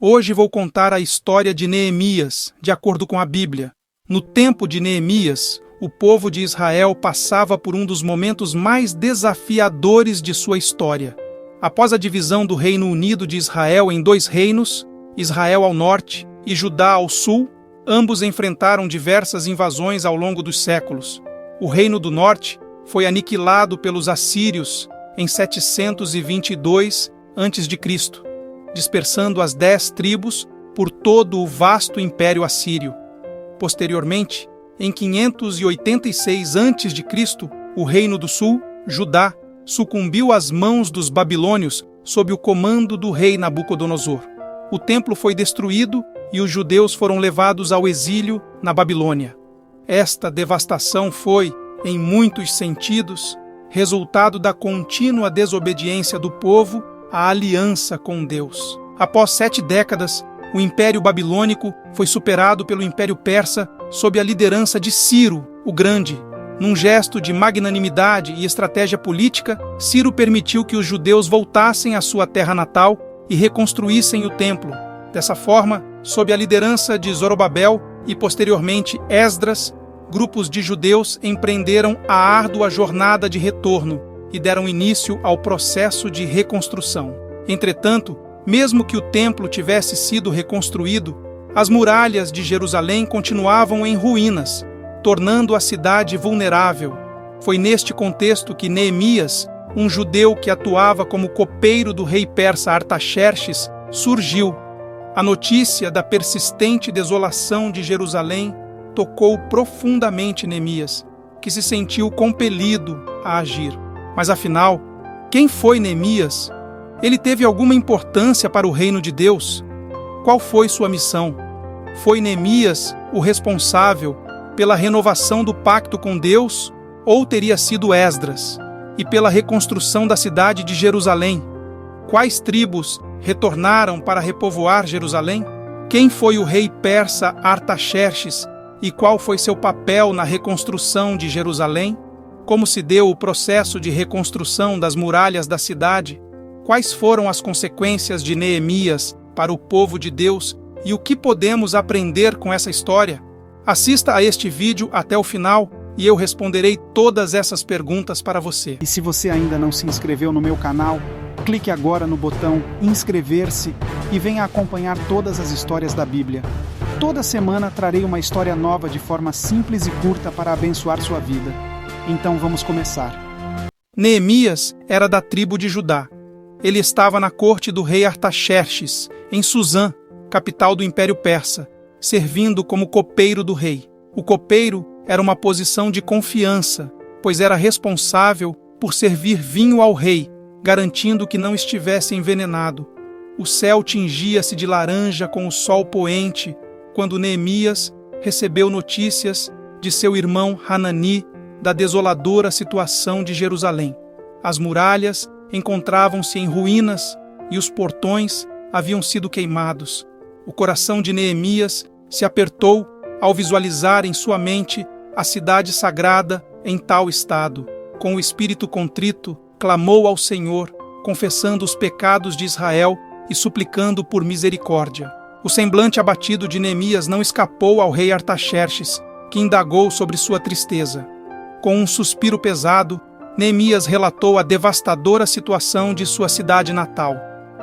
Hoje vou contar a história de Neemias, de acordo com a Bíblia. No tempo de Neemias, o povo de Israel passava por um dos momentos mais desafiadores de sua história. Após a divisão do Reino Unido de Israel em dois reinos, Israel ao norte e Judá ao sul, ambos enfrentaram diversas invasões ao longo dos séculos. O Reino do Norte foi aniquilado pelos assírios em 722 a.C., dispersando as 10 tribos por todo o vasto Império Assírio. Posteriormente, em 586 a.C., o Reino do Sul, Judá, sucumbiu às mãos dos babilônios sob o comando do rei Nabucodonosor. O templo foi destruído e os judeus foram levados ao exílio na Babilônia. Esta devastação foi, em muitos sentidos, resultado da contínua desobediência do povo à aliança com Deus. Após 7 décadas, o Império Babilônico foi superado pelo Império Persa sob a liderança de Ciro, o Grande. Num gesto de magnanimidade e estratégia política, Ciro permitiu que os judeus voltassem à sua terra natal e reconstruíssem o templo. Dessa forma, sob a liderança de Zorobabel e posteriormente Esdras, grupos de judeus empreenderam a árdua jornada de retorno e deram início ao processo de reconstrução. Entretanto, mesmo que o templo tivesse sido reconstruído, as muralhas de Jerusalém continuavam em ruínas, tornando a cidade vulnerável. Foi neste contexto que Neemias, um judeu que atuava como copeiro do rei persa Artaxerxes, surgiu. A notícia da persistente desolação de Jerusalém tocou profundamente Neemias, que se sentiu compelido a agir. Mas afinal, quem foi Neemias? Ele teve alguma importância para o reino de Deus? Qual foi sua missão? Foi Neemias o responsável pela renovação do pacto com Deus ou teria sido Esdras? E pela reconstrução da cidade de Jerusalém? Quais tribos retornaram para repovoar Jerusalém? Quem foi o rei persa Artaxerxes e qual foi seu papel na reconstrução de Jerusalém? Como se deu o processo de reconstrução das muralhas da cidade? Quais foram as consequências de Neemias para o povo de Deus e o que podemos aprender com essa história? Assista a este vídeo até o final e eu responderei todas essas perguntas para você. E se você ainda não se inscreveu no meu canal, clique agora no botão inscrever-se e venha acompanhar todas as histórias da Bíblia. Toda semana trarei uma história nova de forma simples e curta para abençoar sua vida. Então vamos começar. Neemias era da tribo de Judá. Ele estava na corte do rei Artaxerxes, em Suzã, capital do Império Persa, servindo como copeiro do rei. O copeiro era uma posição de confiança, pois era responsável por servir vinho ao rei, garantindo que não estivesse envenenado. O céu tingia-se de laranja com o sol poente, quando Neemias recebeu notícias de seu irmão Hanani da desoladora situação de Jerusalém. As muralhas encontravam-se em ruínas e os portões haviam sido queimados. O coração de Neemias se apertou ao visualizar em sua mente a cidade sagrada em tal estado. Com o espírito contrito, clamou ao Senhor, confessando os pecados de Israel e suplicando por misericórdia. O semblante abatido de Neemias não escapou ao rei Artaxerxes, que indagou sobre sua tristeza. Com um suspiro pesado, Neemias relatou a devastadora situação de sua cidade natal.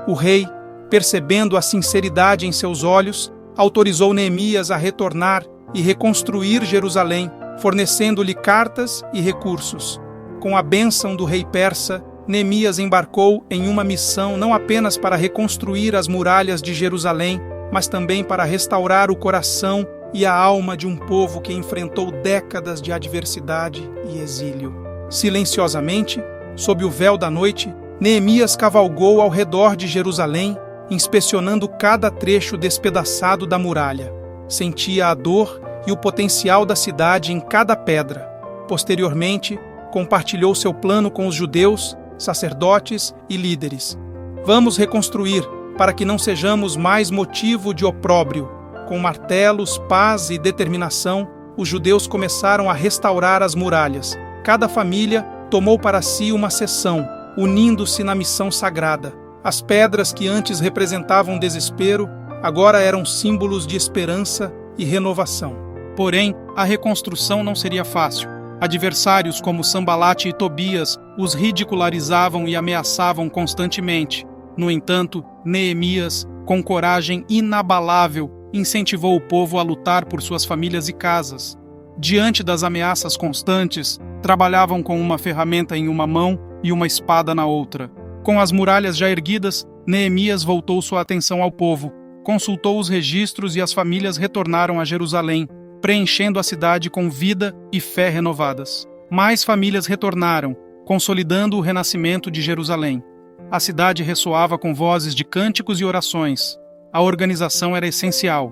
O rei, percebendo a sinceridade em seus olhos, autorizou Neemias a retornar e reconstruir Jerusalém, fornecendo-lhe cartas e recursos. Com a bênção do rei persa, Neemias embarcou em uma missão não apenas para reconstruir as muralhas de Jerusalém, mas também para restaurar o coração e a alma de um povo que enfrentou décadas de adversidade e exílio. Silenciosamente, sob o véu da noite, Neemias cavalgou ao redor de Jerusalém, inspecionando cada trecho despedaçado da muralha. Sentia a dor e o potencial da cidade em cada pedra. Posteriormente, compartilhou seu plano com os judeus, sacerdotes e líderes. Vamos reconstruir, para que não sejamos mais motivo de opróbrio. Com martelos, pás e determinação, os judeus começaram a restaurar as muralhas. Cada família tomou para si uma seção, unindo-se na missão sagrada. As pedras que antes representavam desespero agora eram símbolos de esperança e renovação. Porém, a reconstrução não seria fácil. Adversários como Sanbalate e Tobias os ridicularizavam e ameaçavam constantemente. No entanto, Neemias, com coragem inabalável, incentivou o povo a lutar por suas famílias e casas. Diante das ameaças constantes, trabalhavam com uma ferramenta em uma mão e uma espada na outra. Com as muralhas já erguidas, Neemias voltou sua atenção ao povo, consultou os registros e as famílias retornaram a Jerusalém, preenchendo a cidade com vida e fé renovadas. Mais famílias retornaram, consolidando o renascimento de Jerusalém. A cidade ressoava com vozes de cânticos e orações. A organização era essencial.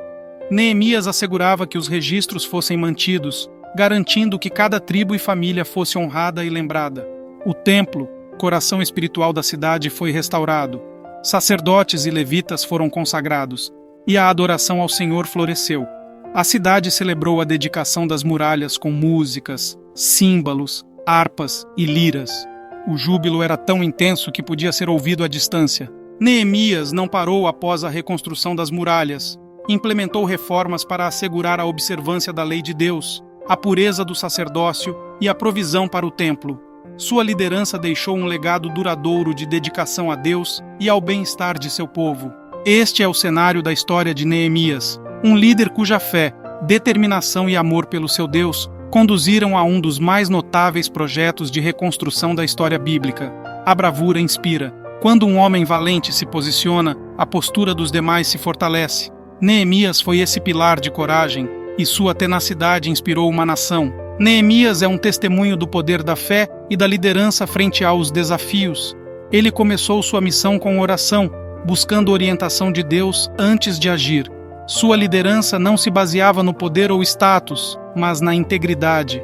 Neemias assegurava que os registros fossem mantidos, garantindo que cada tribo e família fosse honrada e lembrada. O templo, coração espiritual da cidade, foi restaurado. Sacerdotes e levitas foram consagrados, e a adoração ao Senhor floresceu. A cidade celebrou a dedicação das muralhas com músicas, símbolos, harpas e liras. O júbilo era tão intenso que podia ser ouvido à distância. Neemias não parou após a reconstrução das muralhas. Implementou reformas para assegurar a observância da lei de Deus, a pureza do sacerdócio e a provisão para o templo. Sua liderança deixou um legado duradouro de dedicação a Deus e ao bem-estar de seu povo. Este é o cenário da história de Neemias, um líder cuja fé, determinação e amor pelo seu Deus conduziram a um dos mais notáveis projetos de reconstrução da história bíblica. A bravura inspira. Quando um homem valente se posiciona, a postura dos demais se fortalece. Neemias foi esse pilar de coragem, e sua tenacidade inspirou uma nação. Neemias é um testemunho do poder da fé e da liderança frente aos desafios. Ele começou sua missão com oração, buscando orientação de Deus antes de agir. Sua liderança não se baseava no poder ou status, mas na integridade.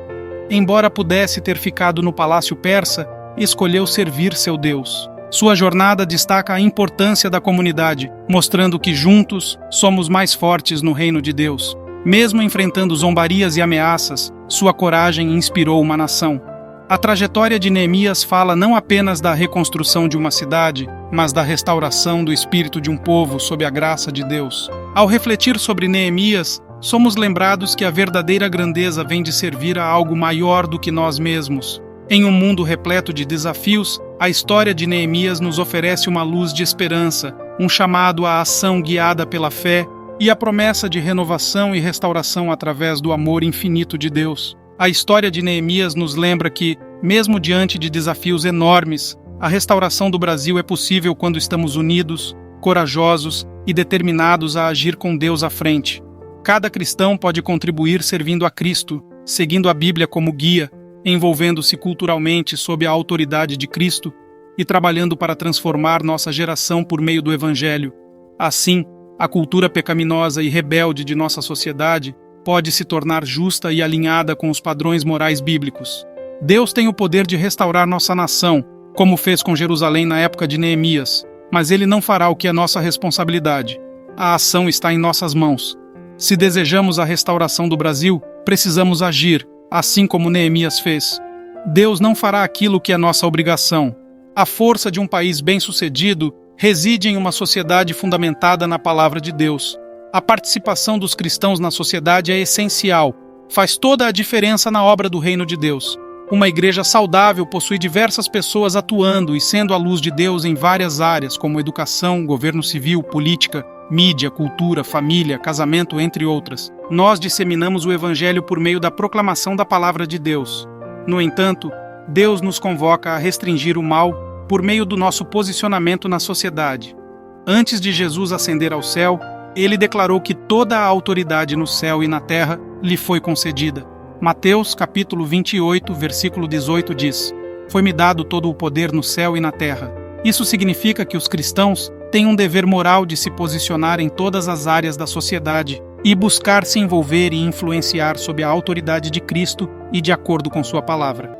Embora pudesse ter ficado no palácio persa, escolheu servir seu Deus. Sua jornada destaca a importância da comunidade, mostrando que juntos somos mais fortes no reino de Deus. Mesmo enfrentando zombarias e ameaças, sua coragem inspirou uma nação. A trajetória de Neemias fala não apenas da reconstrução de uma cidade, mas da restauração do espírito de um povo sob a graça de Deus. Ao refletir sobre Neemias, somos lembrados que a verdadeira grandeza vem de servir a algo maior do que nós mesmos. Em um mundo repleto de desafios, a história de Neemias nos oferece uma luz de esperança, um chamado à ação guiada pela fé e a promessa de renovação e restauração através do amor infinito de Deus. A história de Neemias nos lembra que, mesmo diante de desafios enormes, a restauração do Brasil é possível quando estamos unidos, corajosos e determinados a agir com Deus à frente. Cada cristão pode contribuir servindo a Cristo, seguindo a Bíblia como guia, envolvendo-se culturalmente sob a autoridade de Cristo e trabalhando para transformar nossa geração por meio do Evangelho. Assim, a cultura pecaminosa e rebelde de nossa sociedade pode se tornar justa e alinhada com os padrões morais bíblicos. Deus tem o poder de restaurar nossa nação, como fez com Jerusalém na época de Neemias, mas Ele não fará o que é nossa responsabilidade. A ação está em nossas mãos. Se desejamos a restauração do Brasil, precisamos agir, assim como Neemias fez. Deus não fará aquilo que é nossa obrigação. A força de um país bem-sucedido reside em uma sociedade fundamentada na palavra de Deus. A participação dos cristãos na sociedade é essencial, faz toda a diferença na obra do reino de Deus. Uma igreja saudável possui diversas pessoas atuando e sendo a luz de Deus em várias áreas, como educação, governo civil, política, mídia, cultura, família, casamento, entre outras. Nós disseminamos o Evangelho por meio da proclamação da palavra de Deus. No entanto, Deus nos convoca a restringir o mal por meio do nosso posicionamento na sociedade. Antes de Jesus ascender ao céu, Ele declarou que toda a autoridade no céu e na terra lhe foi concedida. Mateus capítulo 28, versículo 18 diz: "Foi-me dado todo o poder no céu e na terra." Isso significa que os cristãos têm um dever moral de se posicionar em todas as áreas da sociedade e buscar se envolver e influenciar sob a autoridade de Cristo e de acordo com sua palavra.